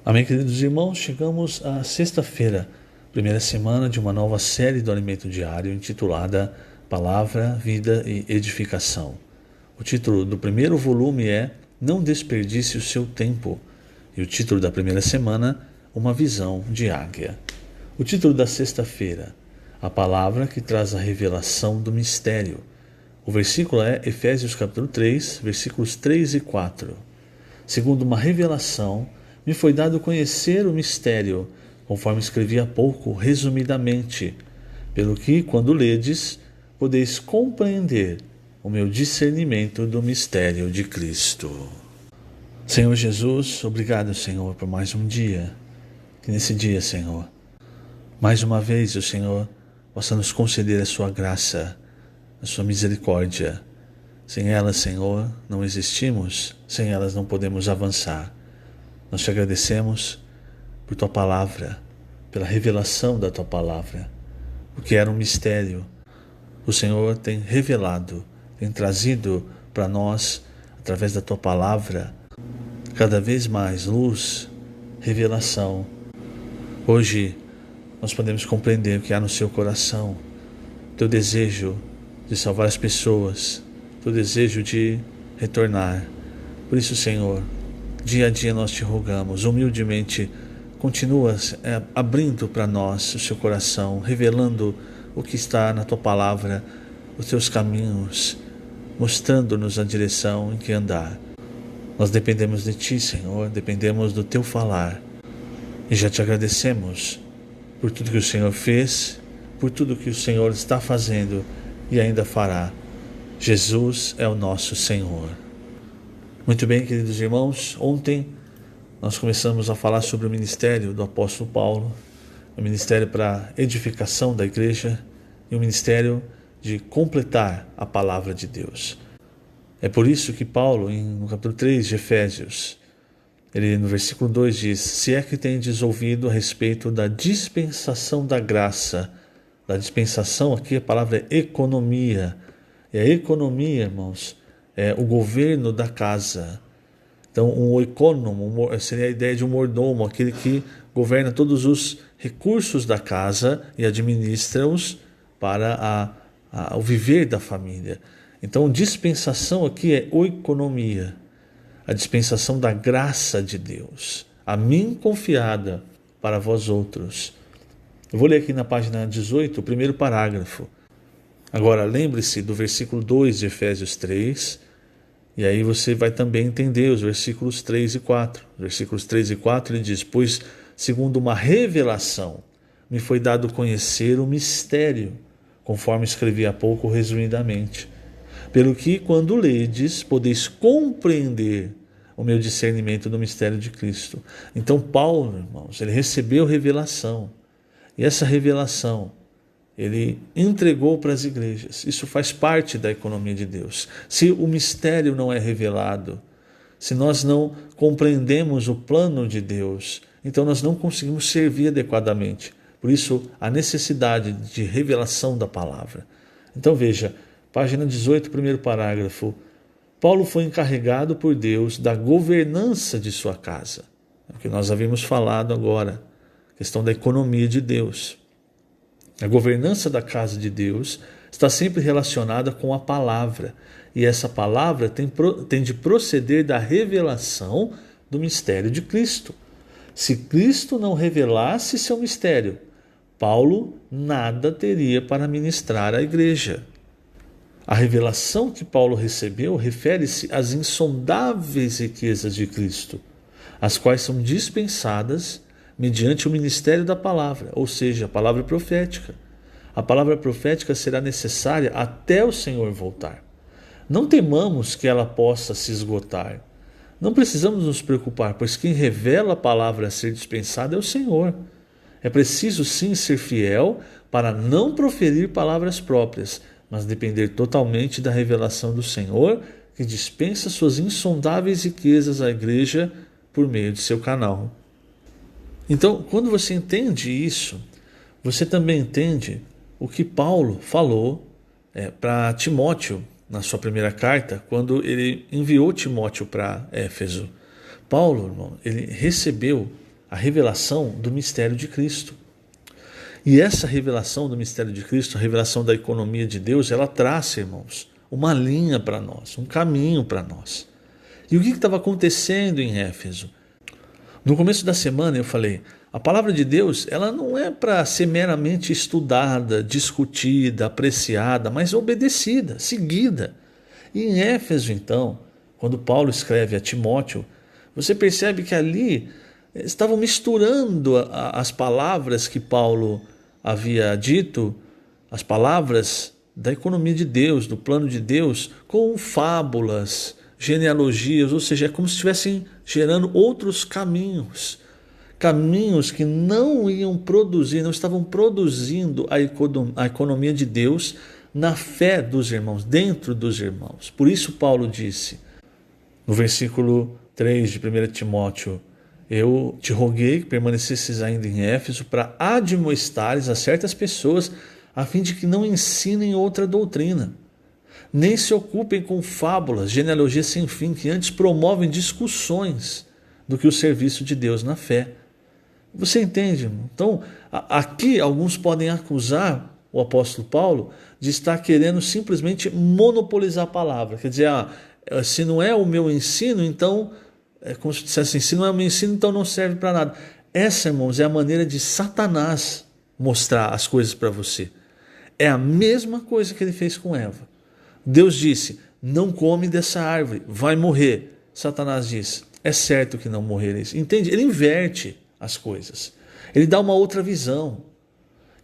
Amém, queridos irmãos, chegamos à sexta-feira, primeira semana de uma nova série do Alimento Diário intitulada Palavra, Vida e Edificação. O título do primeiro volume é Não Desperdice o Seu Tempo e o título da primeira semana, Uma Visão de Águia. O título da sexta-feira, A Palavra que traz a revelação do mistério. O versículo é Efésios capítulo 3, versículos 3 e 4. Segundo uma revelação, me foi dado conhecer o mistério, conforme escrevi há pouco, resumidamente, pelo que, quando ledes, podeis compreender o meu discernimento do mistério de Cristo. Senhor Jesus, obrigado, Senhor, por mais um dia. Que nesse dia, Senhor, mais uma vez o Senhor possa nos conceder a sua graça, a sua misericórdia. Sem elas, Senhor, não existimos, sem elas não podemos avançar. Nós te agradecemos por tua palavra, pela revelação da tua palavra, porque era um mistério. O Senhor tem revelado, tem trazido para nós, através da tua palavra, cada vez mais luz, revelação. Hoje nós podemos compreender o que há no seu coração, teu desejo de salvar as pessoas, teu desejo de retornar. Por isso, Senhor, dia a dia nós te rogamos, humildemente, continua abrindo para nós o seu coração, revelando o que está na tua palavra, os teus caminhos, mostrando-nos a direção em que andar. Nós dependemos de ti, Senhor, dependemos do teu falar. E já te agradecemos por tudo que o Senhor fez, por tudo que o Senhor está fazendo e ainda fará. Jesus é o nosso Senhor. Muito bem, queridos irmãos, ontem nós começamos a falar sobre o ministério do apóstolo Paulo, o ministério para edificação da igreja e o ministério de completar a palavra de Deus. É por isso que Paulo, no capítulo 3 de Efésios, ele no versículo 2 diz: se é que tendes ouvido a respeito da dispensação da graça. Da dispensação, aqui a palavra é economia. E a economia, irmãos, é o governo da casa. Então, um econômo seria a ideia de um mordomo, aquele que governa todos os recursos da casa e administra-os para o viver da família. Então, dispensação aqui é oikonomia, a dispensação da graça de Deus, a mim confiada para vós outros. Eu vou ler aqui na página 18, o primeiro parágrafo. Agora, lembre-se do versículo 2 de Efésios 3, e aí você vai também entender os versículos 3 e 4. Versículos 3 e 4 ele diz: pois, segundo uma revelação, me foi dado conhecer o mistério, conforme escrevi há pouco resumidamente. Pelo que, quando ledes, podeis compreender o meu discernimento do mistério de Cristo. Então, Paulo, irmãos, ele recebeu revelação. E essa revelação ele entregou para as igrejas. Isso faz parte da economia de Deus. Se o mistério não é revelado, se nós não compreendemos o plano de Deus, então nós não conseguimos servir adequadamente. Por isso, a necessidade de revelação da palavra. Então veja, página 18, primeiro parágrafo. Paulo foi encarregado por Deus da governança de sua casa. É o que nós havíamos falado agora. A questão da economia de Deus. A governança da casa de Deus está sempre relacionada com a palavra. E essa palavra tem de proceder da revelação do mistério de Cristo. Se Cristo não revelasse seu mistério, Paulo nada teria para ministrar à igreja. A revelação que Paulo recebeu refere-se às insondáveis riquezas de Cristo, as quais são dispensadas mediante o ministério da palavra, ou seja, a palavra profética. A palavra profética será necessária até o Senhor voltar. Não temamos que ela possa se esgotar. Não precisamos nos preocupar, pois quem revela a palavra a ser dispensada é o Senhor. É preciso sim ser fiel para não proferir palavras próprias, mas depender totalmente da revelação do Senhor, que dispensa suas insondáveis riquezas à igreja por meio de seu canal. Então, quando você entende isso, você também entende o que Paulo falou para Timóteo na sua primeira carta, quando ele enviou Timóteo para Éfeso. Paulo, irmão, ele recebeu a revelação do mistério de Cristo. E essa revelação do mistério de Cristo, a revelação da economia de Deus, ela traça, irmãos, uma linha para nós, um caminho para nós. E o que estava acontecendo em Éfeso? No começo da semana eu falei, a palavra de Deus, ela não é para ser meramente estudada, discutida, apreciada, mas obedecida, seguida. E em Éfeso, então, quando Paulo escreve a Timóteo, você percebe que ali estavam misturando as palavras que Paulo havia dito, as palavras da economia de Deus, do plano de Deus, com fábulas, genealogias, ou seja, é como se estivessem gerando outros caminhos que não iam produzir, não estavam produzindo a economia de Deus na fé dos irmãos, dentro dos irmãos. Por isso Paulo disse, no versículo 3 de 1 Timóteo, eu te roguei que permanecesses ainda em Éfeso para admoestares a certas pessoas a fim de que não ensinem outra doutrina, nem se ocupem com fábulas, genealogias sem fim, que antes promovem discussões do que o serviço de Deus na fé. Você entende, irmão? Então, aqui alguns podem acusar o apóstolo Paulo de estar querendo simplesmente monopolizar a palavra. Quer dizer, se não é o meu ensino, então, é como se dissesse assim, se não é o meu ensino, então não serve para nada. Essa, irmãos, é a maneira de Satanás mostrar as coisas para você. É a mesma coisa que ele fez com Eva. Deus disse, não come dessa árvore, vai morrer. Satanás diz, é certo que não morrereis. Entende? Ele inverte as coisas. Ele dá uma outra visão.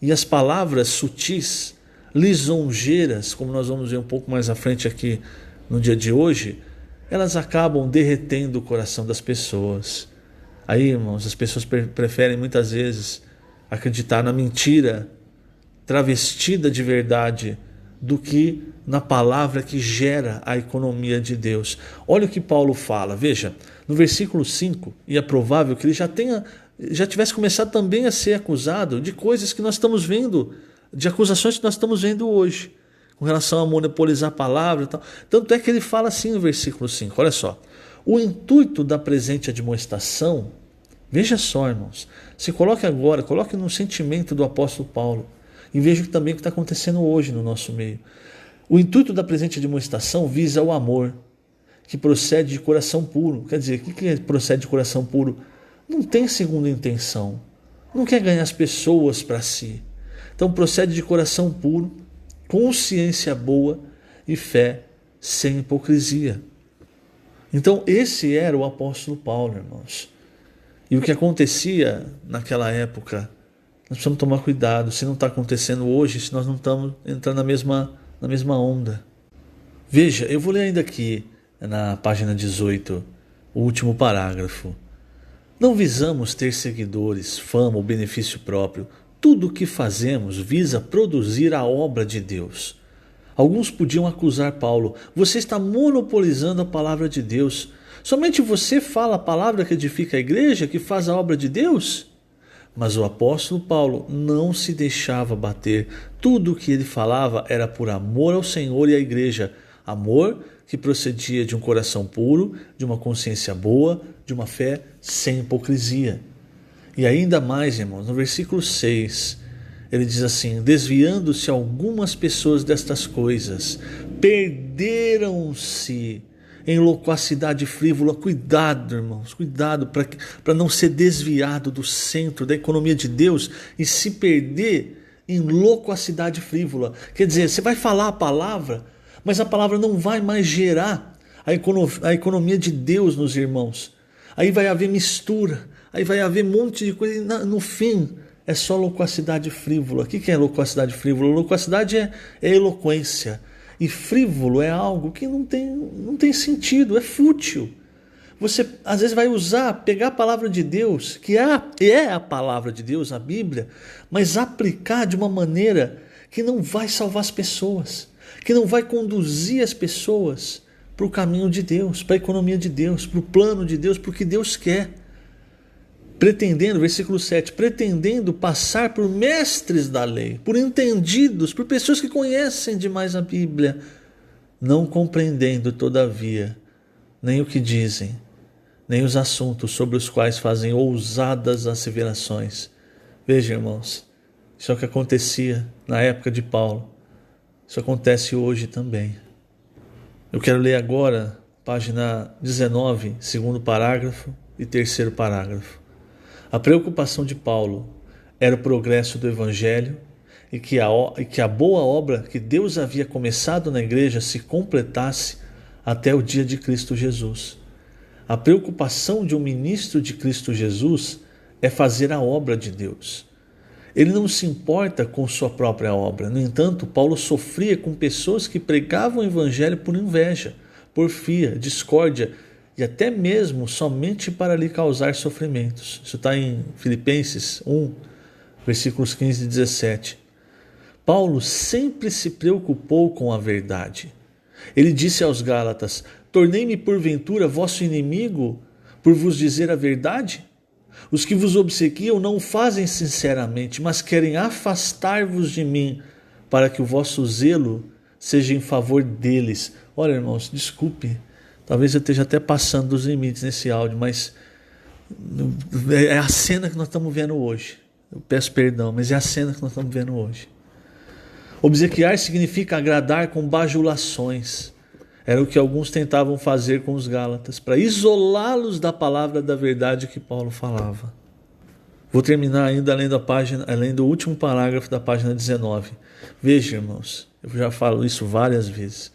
E as palavras sutis, lisonjeiras, como nós vamos ver um pouco mais à frente aqui no dia de hoje, elas acabam derretendo o coração das pessoas. Aí, irmãos, as pessoas preferem muitas vezes acreditar na mentira travestida de verdade do que na palavra que gera a economia de Deus. Olha o que Paulo fala, veja, no versículo 5, e é provável que ele já tivesse começado também a ser acusado de coisas que nós estamos vendo, de acusações que nós estamos vendo hoje, com relação a monopolizar a palavra e tal. Tanto é que ele fala assim no versículo 5, olha só, o intuito da presente admoestação, veja só, irmãos, se coloque agora, coloque no sentimento do apóstolo Paulo, e veja também o que está acontecendo hoje no nosso meio. O intuito da presente admoestação visa o amor, que procede de coração puro. Quer dizer, o que procede de coração puro? Não tem segunda intenção, não quer ganhar as pessoas para si. Então procede de coração puro, consciência boa e fé sem hipocrisia. Então esse era o apóstolo Paulo, irmãos. E o que acontecia naquela época, nós precisamos tomar cuidado, se não está acontecendo hoje, se nós não estamos entrando na mesma onda. Veja, eu vou ler ainda aqui na página 18, o último parágrafo. Não visamos ter seguidores, fama ou benefício próprio. Tudo o que fazemos visa produzir a obra de Deus. Alguns podiam acusar Paulo, você está monopolizando a palavra de Deus. Somente você fala a palavra que edifica a igreja, que faz a obra de Deus? Mas o apóstolo Paulo não se deixava bater. Tudo o que ele falava era por amor ao Senhor e à igreja. Amor que procedia de um coração puro, de uma consciência boa, de uma fé sem hipocrisia. E ainda mais, irmãos, no versículo 6, ele diz assim, desviando-se algumas pessoas destas coisas, perderam-se em loquacidade frívola. Cuidado, irmãos, cuidado para não ser desviado do centro da economia de Deus e se perder em loquacidade frívola. Quer dizer, você vai falar a palavra, mas a palavra não vai mais gerar a economia de Deus nos irmãos. Aí vai haver mistura, aí vai haver um monte de coisa, e no fim é só loquacidade frívola. O que é loquacidade frívola? Loquacidade é eloquência. E frívolo é algo que não tem sentido, é fútil. Você às vezes vai pegar a palavra de Deus, que é a palavra de Deus, a Bíblia, mas aplicar de uma maneira que não vai salvar as pessoas, que não vai conduzir as pessoas para o caminho de Deus, para a economia de Deus, para o plano de Deus, para o que Deus quer. Pretendendo, versículo 7, pretendendo passar por mestres da lei, por entendidos, por pessoas que conhecem demais a Bíblia, não compreendendo, todavia, nem o que dizem, nem os assuntos sobre os quais fazem ousadas asseverações. Veja, irmãos, isso é o que acontecia na época de Paulo. Isso acontece hoje também. Eu quero ler agora, página 19, segundo parágrafo e terceiro parágrafo. A preocupação de Paulo era o progresso do Evangelho e que a boa obra que Deus havia começado na igreja se completasse até o dia de Cristo Jesus. A preocupação de um ministro de Cristo Jesus é fazer a obra de Deus. Ele não se importa com sua própria obra. No entanto, Paulo sofria com pessoas que pregavam o Evangelho por inveja, porfia, discórdia e até mesmo somente para lhe causar sofrimentos. Isso está em Filipenses 1, versículos 15 e 17. Paulo sempre se preocupou com a verdade. Ele disse aos Gálatas: tornei-me porventura vosso inimigo por vos dizer a verdade? Os que vos obsequiam não o fazem sinceramente, mas querem afastar-vos de mim, para que o vosso zelo seja em favor deles. Olha, irmãos, desculpe, talvez eu esteja até passando dos limites nesse áudio, mas é a cena que nós estamos vendo hoje. Eu peço perdão, mas é a cena que nós estamos vendo hoje. Obsequiar significa agradar com bajulações. Era o que alguns tentavam fazer com os Gálatas, para isolá-los da palavra da verdade que Paulo falava. Vou terminar ainda além do último parágrafo da página 19. Veja, irmãos, eu já falo isso várias vezes.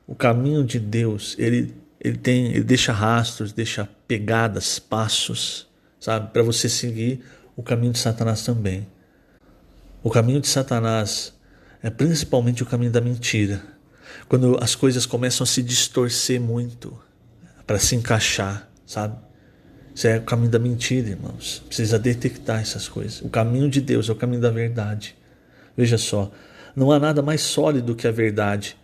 O caminho de Deus, ele deixa rastros, deixa pegadas, passos, sabe, para você seguir o caminho de Satanás também. O caminho de Satanás é principalmente o caminho da mentira. Quando as coisas começam a se distorcer muito para se encaixar, sabe? Isso é o caminho da mentira, irmãos. Precisa detectar essas coisas. O caminho de Deus é o caminho da verdade. Veja só, não há nada mais sólido que a verdade.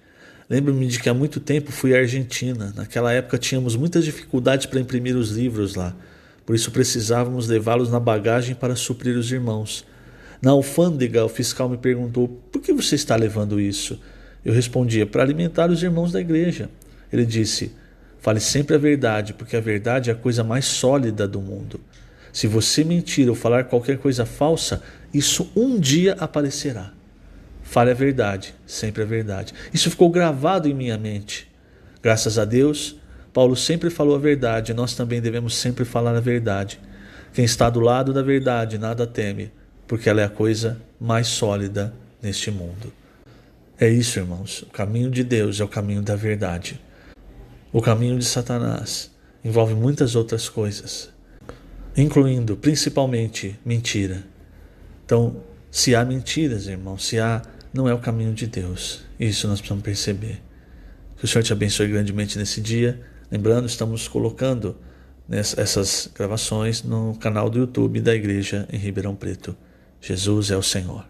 Lembro-me de que há muito tempo fui à Argentina. Naquela época tínhamos muitas dificuldades para imprimir os livros lá. Por isso precisávamos levá-los na bagagem para suprir os irmãos. Na alfândega, o fiscal me perguntou: por que você está levando isso? Eu respondia: para alimentar os irmãos da igreja. Ele disse: fale sempre a verdade, porque a verdade é a coisa mais sólida do mundo. Se você mentir ou falar qualquer coisa falsa, isso um dia aparecerá. Fale a verdade, sempre a verdade. Isso ficou gravado em minha mente. Graças a Deus, Paulo sempre falou a verdade, e nós também devemos sempre falar a verdade. Quem está do lado da verdade nada teme, porque ela é a coisa mais sólida neste mundo. É isso, irmãos. O caminho de Deus é o caminho da verdade. O caminho de Satanás envolve muitas outras coisas, incluindo principalmente mentira. Então, se há mentiras, irmãos, não é o caminho de Deus. Isso nós precisamos perceber. Que o Senhor te abençoe grandemente nesse dia. Lembrando, estamos colocando essas gravações no canal do YouTube da Igreja em Ribeirão Preto. Jesus é o Senhor.